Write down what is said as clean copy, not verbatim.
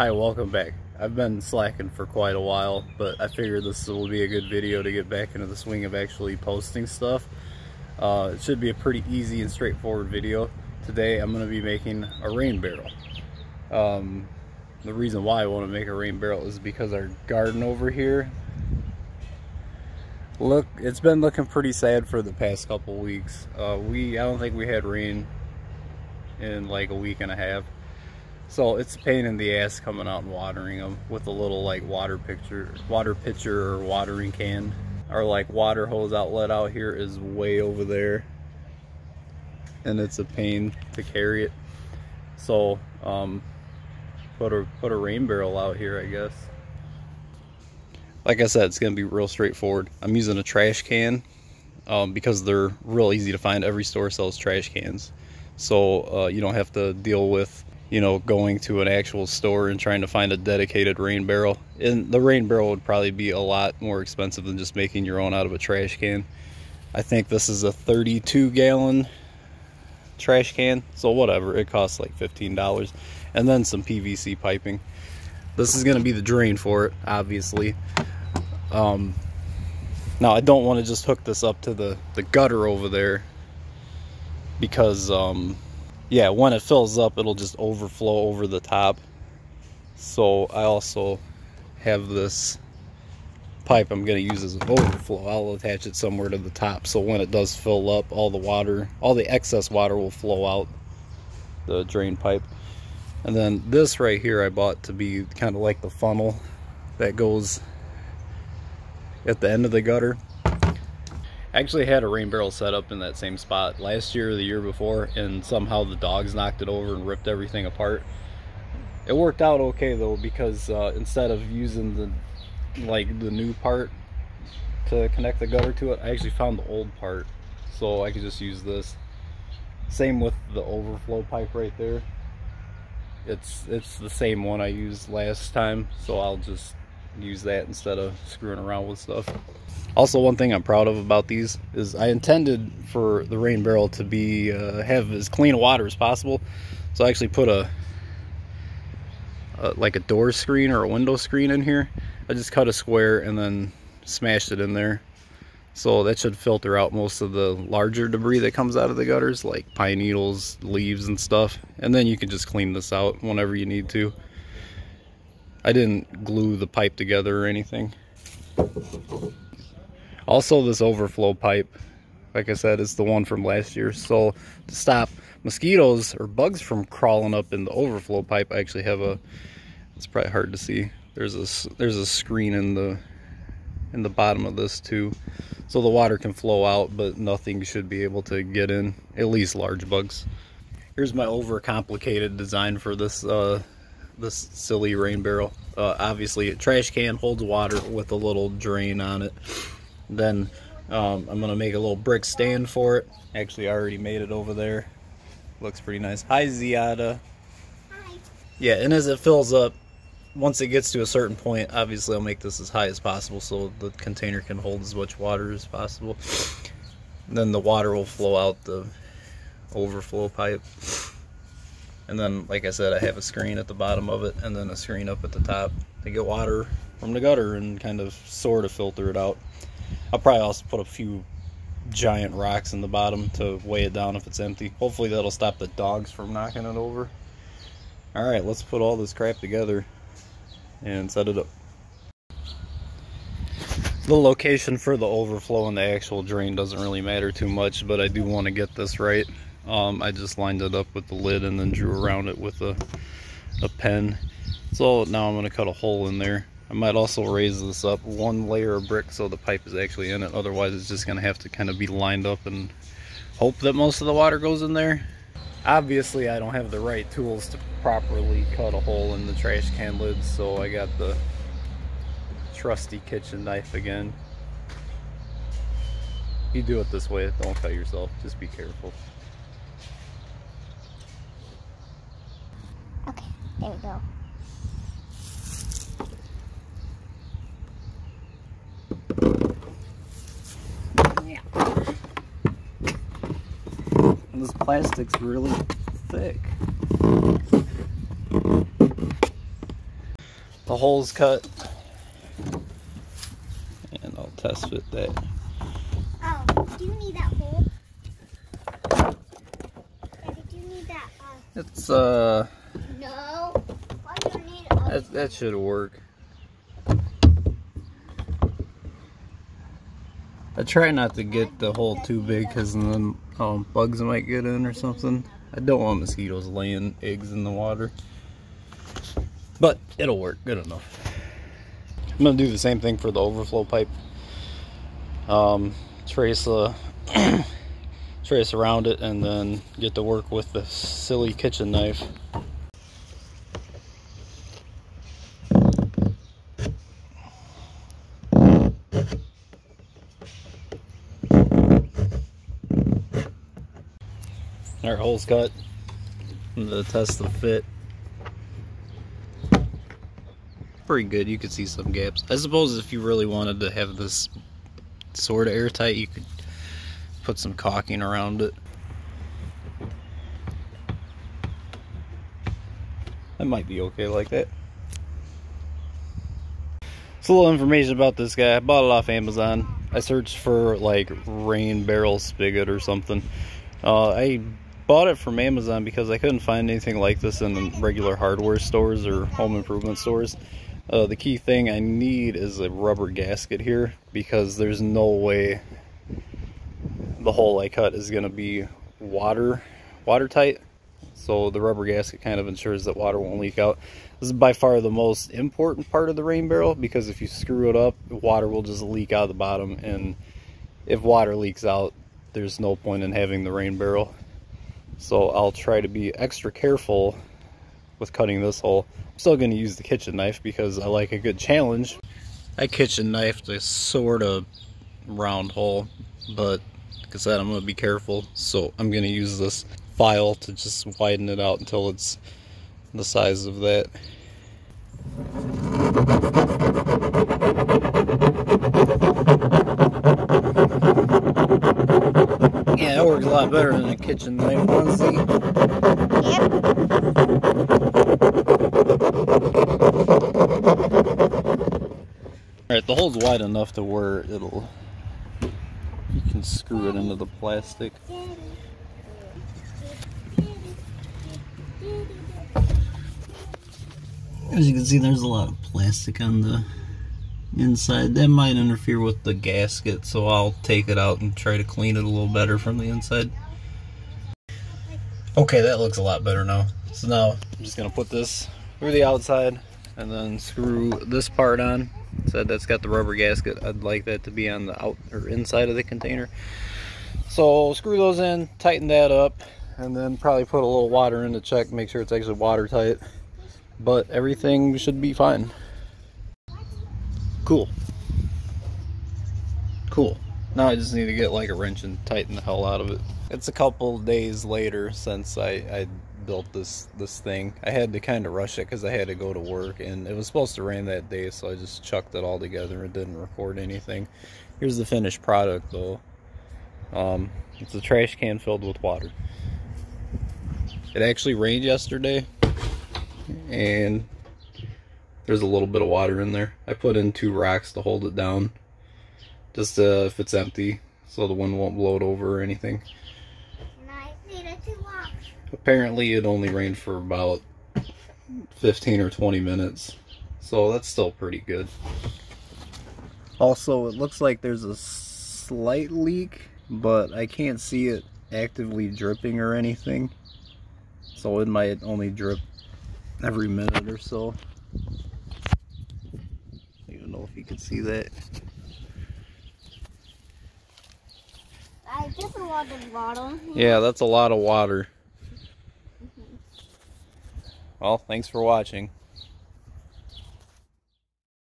Hi, welcome back. I've been slacking for quite a while, but I figured this will be a good video to get back into the swing of actually posting stuff. It should be a pretty easy and straightforward video. Today I'm going to be making a rain barrel. The reason why I want to make a rain barrel is because our garden over here, it's been looking pretty sad for the past couple weeks. I don't think we had rain in like a week and a half. So it's a pain in the ass coming out and watering them with a little like water pitcher or watering can. Our like water hose outlet out here is way over there, and it's a pain to carry it. So put a rain barrel out here, I guess. Like I said, it's gonna be real straightforward. I'm using a trash can because they're real easy to find. Every store sells trash cans, so you don't have to deal with going to an actual store and trying to find a dedicated rain barrel. And the rain barrel would probably be a lot more expensive than just making your own out of a trash can. I think this is a 32-gallon trash can, so whatever, it costs like $15. And then some PVC piping. This is going to be the drain for it, obviously. Now I don't want to just hook this up to the gutter over there, because yeah, when it fills up, it'll just overflow over the top. So I also have this pipe I'm going to use as an overflow. I'll attach it somewhere to the top, so when it does fill up, all the excess water will flow out the drain pipe. And then this right here I bought to be kind of like the funnel that goes at the end of the gutter. I actually had a rain barrel set up in that same spot last year or the year before, and somehow the dogs knocked it over and ripped everything apart. It worked out okay though, because instead of using the new part to connect the gutter to it, I actually found the old part, so I could just use this. Same with the overflow pipe right there. It's the same one I used last time, so I'll just use that instead of screwing around with stuff. Also, one thing I'm proud of about these is I intended for the rain barrel to be have as clean water as possible. So I actually put like a door screen or a window screen in here. I just cut a square and then smashed it in there. So that should filter out most of the larger debris that comes out of the gutters, like pine needles, leaves and stuff. And then you can just clean this out whenever you need to. I didn't glue the pipe together or anything. Also, this overflow pipe, like I said, is the one from last year. So to stop mosquitoes or bugs from crawling up in the overflow pipe, I actually have it's probably hard to see. There's a screen in the bottom of this too, so the water can flow out, but nothing should be able to get in, at least large bugs. Here's my overcomplicated design for this this silly rain barrel. Obviously a trash can holds water with a little drain on it. Then I'm gonna make a little brick stand for it. Actually, I already made it over there. Looks pretty nice. Hi, Ziada. Hi. Yeah, and as it fills up, once it gets to a certain point, obviously I'll make this as high as possible so the container can hold as much water as possible. And then the water will flow out the overflow pipe. And then, like I said, I have a screen at the bottom of it and then a screen up at the top to get water from the gutter and kind of sort of filter it out. I'll probably also put a few giant rocks in the bottom to weigh it down if it's empty. Hopefully that'll stop the dogs from knocking it over. Alright, let's put all this crap together and set it up. The location for the overflow and the actual drain doesn't really matter too much, but I do want to get this right. I just lined it up with the lid and then drew around it with a pen. So now I'm going to cut a hole in there. I might also raise this up one layer of brick so the pipe is actually in it. Otherwise it's just going to have to kind of be lined up and hope that most of the water goes in there. Obviously I don't have the right tools to properly cut a hole in the trash can lid, so I got the trusty kitchen knife again. You do it this way, don't cut yourself, just be careful. Okay, there we go. And this plastic's really thick. The hole's cut. And I'll test fit that. Oh, do you need that hole? Daddy, do you need that? It's No. Why do you need that should work. I try not to get the hole too big because then bugs might get in or something. I don't want mosquitoes laying eggs in the water. But it'll work good enough. I'm gonna do the same thing for the overflow pipe. Trace around it and then get to work with the silly kitchen knife. Our hole's cut. I'm gonna test the fit. Pretty good. You could see some gaps. I suppose if you really wanted to have this sort of airtight, you could put some caulking around it. That might be okay like that. So a little information about this guy. I bought it off Amazon. I searched for like rain barrel spigot or something. I bought it from Amazon because I couldn't find anything like this in regular hardware stores or home improvement stores. The key thing I need is a rubber gasket here because there's no way the hole I cut is going to be watertight. So the rubber gasket kind of ensures that water won't leak out. This is by far the most important part of the rain barrel because if you screw it up, water will just leak out the bottom, and if water leaks out, there's no point in having the rain barrel. So I'll try to be extra careful with cutting this hole. I'm still going to use the kitchen knife because I like a good challenge. I kitchen knifed a sort of round hole, but like I said, I'm going to be careful. So I'm going to use this file to just widen it out until it's the size of that. Yeah, that works a lot better than a kitchen knife, honestly. Yep. Alright, the hole's wide enough to where you can screw it into the plastic. As you can see, there's a lot of plastic on the inside. That might interfere with the gasket, so I'll take it out and try to clean it a little better from the inside. Okay, that looks a lot better now. So now I'm just gonna put this through the outside and then screw this part on. So that's got the rubber gasket. I'd like that to be on the out or inside of the container. So screw those in, tighten that up, and then probably put a little water in to check, make sure it's actually watertight. But everything should be fine. Cool. Cool. Now I just need to get like a wrench and tighten the hell out of it. It's a couple days later since I built this thing. I had to kind of rush it because I had to go to work, and it was supposed to rain that day, so I just chucked it all together and didn't record anything. Here's the finished product though. It's a trash can filled with water. It actually rained yesterday, and there's a little bit of water in there. I put in 2 rocks to hold it down, just if it's empty, so the wind won't blow it over or anything. Apparently it only rained for about 15 or 20 minutes, so that's still pretty good. Also, it looks like there's a slight leak, but I can't see it actively dripping or anything, so it might only drip every minute or so. I don't even know if you can see that. Just a lot of water. Yeah, that's a lot of water. Well, thanks for watching.